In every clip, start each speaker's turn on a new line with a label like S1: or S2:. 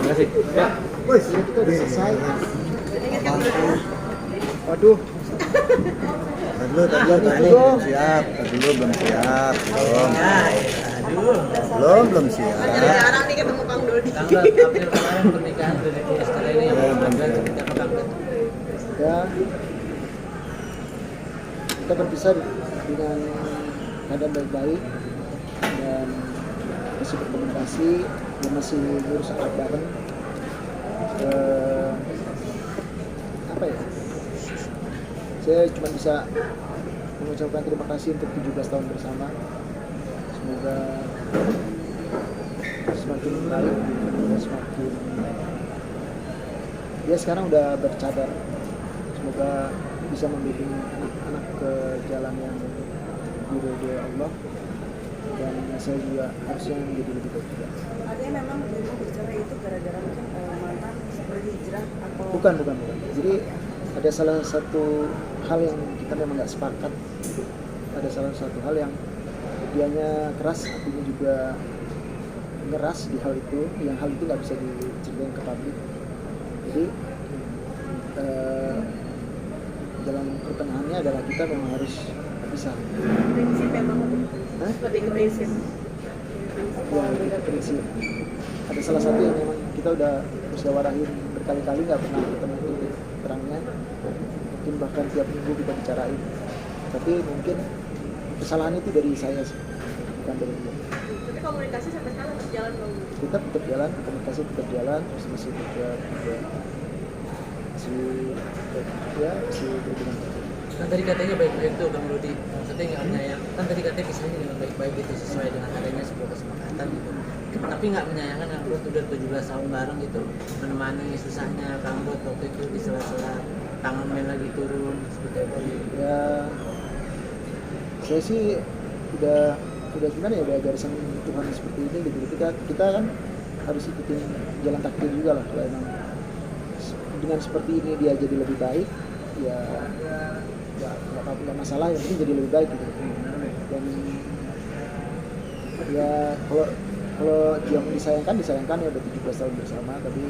S1: kasih. Ya.
S2: Woi, kita udah selesai. Waduh.
S3: Tadi belum siap. Belum siap. Belum siap.
S4: Jarang nih ketemu Kang Dodi.
S1: Tanggal April kemarin pernikahan udah ditulis setelah ini yang tanggal kita ke Kang Dodi.
S2: Ya, kita berpisah dengan keadaan baik-baik dan masih berkomunikasi dan masih ngurus anak bareng. Apa ya? Saya cuma bisa mengucapkan terima kasih untuk 17 tahun bersama. Semoga semakin baik dan semakin dia sekarang udah bercadar. Semoga bisa membimbing anak-anak ke jalan yang diridhoi Allah, dan saya juga harusnya menjadi lebih baik juga.
S4: Artinya memang dulu bercerai itu gara-gara mungkin mantan berhijrah atau
S2: Bukan. Jadi ada salah satu hal yang kita memang nggak sepakat. Ada salah satu hal yang dianya keras, akunya juga ngeras di hal itu. Yang hal itu nggak bisa diceritain ke publik. Jadi dalam pertengahannya adalah kita memang harus berpisah.
S4: prinsip memang
S2: Hah?
S4: lebih ke prinsip.
S2: Ya, itu prinsip. Ada salah satu yang memang kita udah musyawarahin berkali-kali, nggak pernah ketemu titik terangnya. Mungkin bahkan tiap minggu kita bicarain. Tapi mungkin kesalahan itu dari saya sih, bukan dari dia.
S4: Tapi komunikasi sampai sekarang tetap jalan dong.
S2: Kita tetap jalan, komunikasi tetap jalan, terus masih juga masih berhubungan.
S1: Kan tadi katanya baik-baik tuh Kang Dodi, maksudnya nggak menyayang. Kan tadi katanya pisahnya dengan baik-baik gitu sesuai dengan adanya sebuah kesepakatan gitu. Tapi nggak menyayangkan Kang Dodi udah 17 tahun bareng gitu, menemani susahnya Kang Dodi waktu itu di sela-sela tangan main lagi turun seperti apa gitu.
S2: Ya, saya sih udah gimana ya, udah garisan Tuhan seperti ini gitu. Kita kan harus ikutin jalan takdir juga lah. Kalau emang dengan seperti ini dia jadi lebih baik, ya nggak masalah, yang penting jadi lebih baik gitu. Dan ya kalau dia mau disayangkan ya, udah 17 tahun bersama, tapi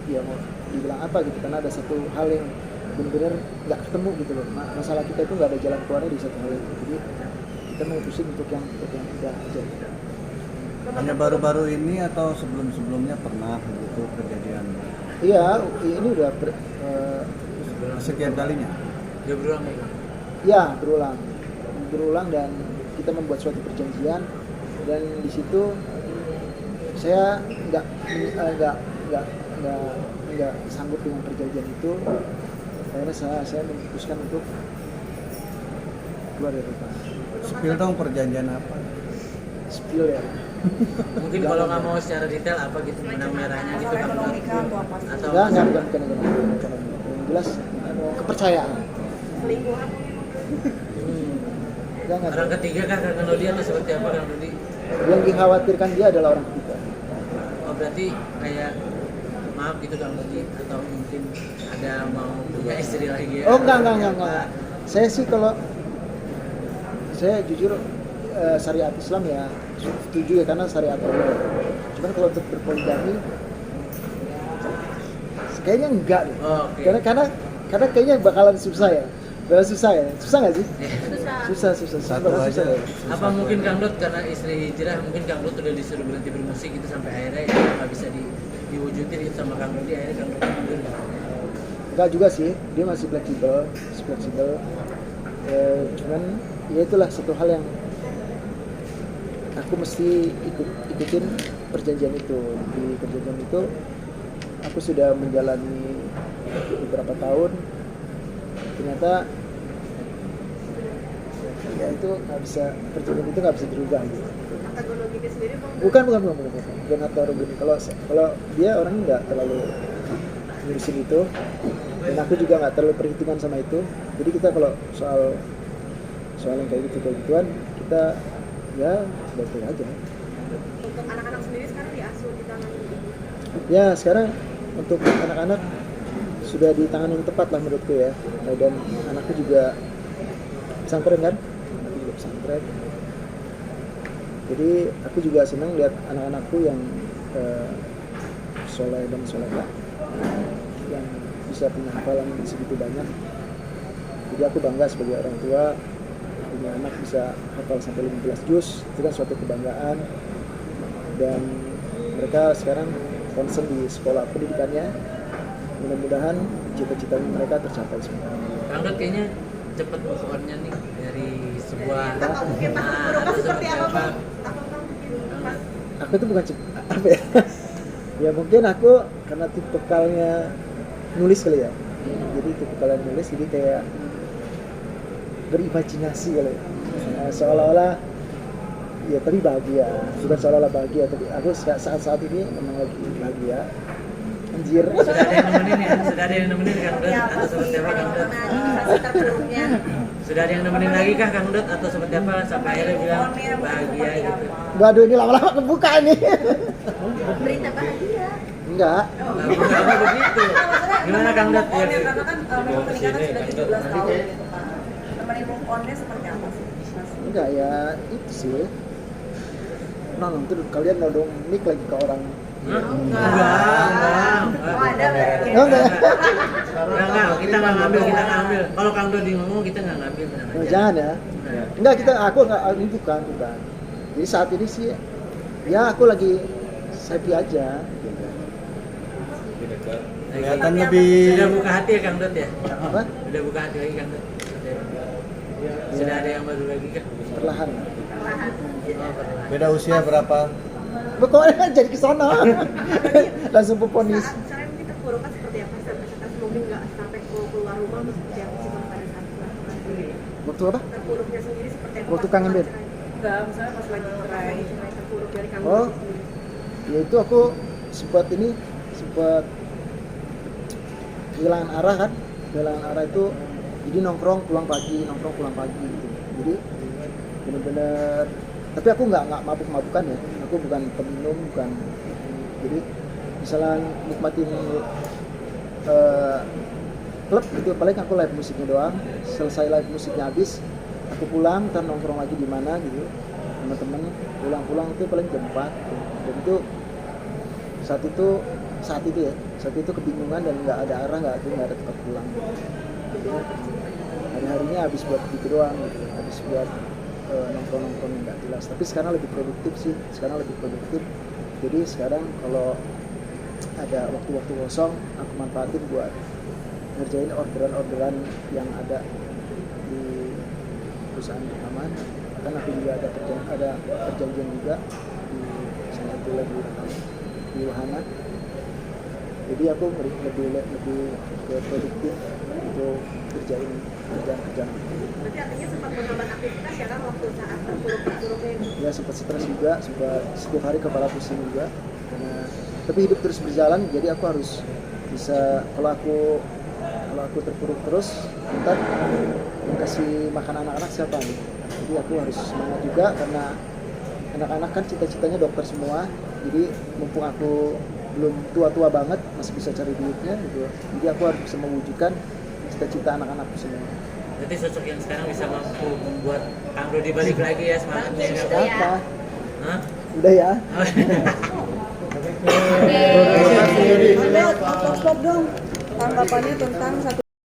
S2: ya mau dibilang apa gitu, karena ada satu hal yang benar-benar nggak ketemu gitu loh. Masalah kita itu nggak ada jalan keluarnya di satu hal itu. Jadi kita memutusin untuk yang udah aja.
S3: Hanya baru-baru ini atau sebelum-sebelumnya pernah begitu kejadian?
S2: Iya, ini udah
S3: Sekian kalinya?
S1: Dia berulang ya Kang?
S2: ya berulang dan kita membuat suatu perjanjian, dan di situ saya nggak sanggup dengan perjanjian itu. Akhirnya saya memutuskan untuk keluar dari rumah.
S3: Spill dong perjanjian apa?
S2: Spill ya.
S1: Mungkin kalau nggak mau secara detail apa gitu benang merahnya gitu Kang Dodi. Atau
S2: Enggak, bukan. Yang jelas kepercayaan.
S4: Selingkuhan.
S2: Jangan.
S1: orang ketiga kan Kang Dodi atau seperti apa Kang Dodi?
S2: Yang dikhawatirkan dia adalah orang ketiga.
S1: Oh berarti kayak maaf gitu Kang Dodi, atau mungkin ada mau punya istri lagi ya?
S2: Oh enggak. Saya sih kalau saya jujur syariat Islam ya setuju ya, karena syariat Allah. Cuman kalau untuk berpoligami kayaknya enggak deh.
S1: Oh, oke.
S2: Karena kayaknya bakalan susah ya. Susah nggak sih? Susah.
S3: Satu
S2: Susah
S3: aja.
S2: ya.
S1: Apa mungkin Kang Dod karena istri hijrah, mungkin Kang Dod udah disuruh berhenti bermusik gitu sampai akhirnya ya nggak bisa diwujudin gitu sama Kang Dodi, akhirnya Kang Dodi mundur.
S2: Enggak juga sih, dia masih fleksibel. Cuman ya itulah satu hal yang aku mesti ikutin perjanjian itu. Di perjanjian itu aku sudah menjalani beberapa tahun, ternyata ya itu nggak bisa, perjanjian itu nggak bisa dirubah gitu.
S4: Antagonisnya sendiri
S2: Bukan atur gini. Kalau dia orangnya nggak terlalu ngurusin itu, dan aku juga nggak terlalu perhitungan sama itu. Jadi kita kalau soal yang kayak gituan kita ya baik aja.
S4: untuk anak-anak sendiri sekarang diasuh di tangan
S2: Ya sekarang untuk anak-anak sudah di tangan yang tepat lah menurutku ya. Dan anakku juga pesantren kan, anakku juga pesantren. Jadi aku juga senang lihat anak-anakku yang soleh dan soleha yang bisa punya hafalan segitu banyak. Jadi aku bangga sebagai orang tua punya anak bisa hafal sampai 15 juz, itu kan suatu kebanggaan. Dan mereka sekarang concern di sekolah pendidikannya, mudah-mudahan cita-cita mereka tercapai semua.
S1: Kang Dut kayaknya cepet move on-nya nih dari sebuah
S4: Mungkin
S1: atau seperti apa?
S2: Aku itu bukan apa ya? Ya mungkin aku karena tipikalnya nulis kali ya. Jadi tipikalnya nulis, jadi kayak berimajinasi kali ya. Seolah-olah ya tapi bahagia, bukan seolah-olah bahagia, tapi aku saat ini memang lagi bahagia. Anjir.
S1: Sudah ada yang nemenin ya? Sudah ada yang nemenin Kang Dut atau seperti apa Kang Dut? Sudah ada yang nemenin lagi kah Kang Dut atau seperti apa sampai akhirnya bilang bahagia gitu?
S2: Waduh, ini lama-lama kebuka ini.
S4: Berita bahagia.
S2: Enggak.
S1: Nah, bukan begitu. Gimana Kang Dut?
S4: Move on-nya, karena kan memang pernikahan sudah 17 tahun gitu Pak. Nemenin move on-nya seperti apa sih Mas?
S2: Enggak ya, itu sih. Nah, nanti kalian nodong mic lagi ke orang.
S1: Enggak.
S4: Oh ada berarti.
S2: Oh, enggak.
S1: Enggak, kita nggak ngambil. Kalau Kang Dodi ngomong kita nggak ngambil. tenang
S2: Oh,
S1: aja.
S2: jangan ya.
S1: Nah,
S2: Enggak, aku enggak, ini bukan. Jadi saat ini sih ya aku lagi happy aja.
S3: Kelihatan
S1: Sudah
S3: lebih
S1: buka hati ya Kang Dot ya?
S2: Apa?
S1: Sudah buka hati lagi Kang Dot? Sudah ada yang baru lagi kah?
S2: Perlahan.
S1: Oh, pernah.
S3: beda usia berapa?
S2: Pokoknya jadi ke sana. Langsung ponis.
S4: Saat kita terpuruk kan seperti apa? Sampai sebelumnya nggak sampai keluar rumah seperti apa sih pada saat itu?
S2: Waktu apa?
S4: Terpuruknya sendiri seperti apa?
S2: Waktu kangen bed?
S4: Enggak, misalnya pas lagi cerai terpuruk dari kangen.
S2: Oh, ya itu aku sempat kehilangan arah kan. Kehilangan arah itu jadi nongkrong pulang pagi gitu. Jadi bener-bener, tapi aku nggak mabuk-mabukan ya. Aku bukan peminum, bukan. Jadi misalnya nikmatin klub gitu, paling aku live musiknya doang. Selesai live musiknya habis, aku pulang, ntar nongkrong lagi di mana gitu sama temen. Pulang itu paling jam 4 gitu. Dan itu saat itu kebingungan dan nggak ada arah, nggak ada tempat pulang. Jadi hari-harinya habis buat gitu doang gitu, habis buat nongkrong yang nggak jelas. Tapi sekarang lebih produktif sih, jadi sekarang kalau ada waktu-waktu kosong aku manfaatin buat ngerjain orderan yang ada di perusahaan rekaman. Kan aku juga ada perjanjian juga di salah satu label di Wahana. Jadi aku lebih ke produktif untuk kerjaan.
S4: Berarti artinya sempat menghambat aktivitas ya kan waktu saat terpuruk-terpuruknya itu?
S2: Ya sempat stres juga, sempat setiap hari kepala pusing juga. Tapi hidup terus berjalan, jadi aku harus bisa, kalau aku terpuruk terus, ntar yang kasih makan anak-anak siapa nih? Jadi aku harus semangat juga karena anak-anak kan cita-citanya dokter semua. Jadi mumpung aku belum tua-tua banget, masih bisa cari duitnya gitu. Jadi aku harus bisa mewujudkan cita-cita anak-anakku semua.
S1: Berarti sosok yang sekarang bisa mampu membuat Kang Dodi balik lagi ya semangatnya.
S2: Apa?
S1: Hah?
S2: Udah ya.
S4: Stop dong. Tanggapannya tentang satu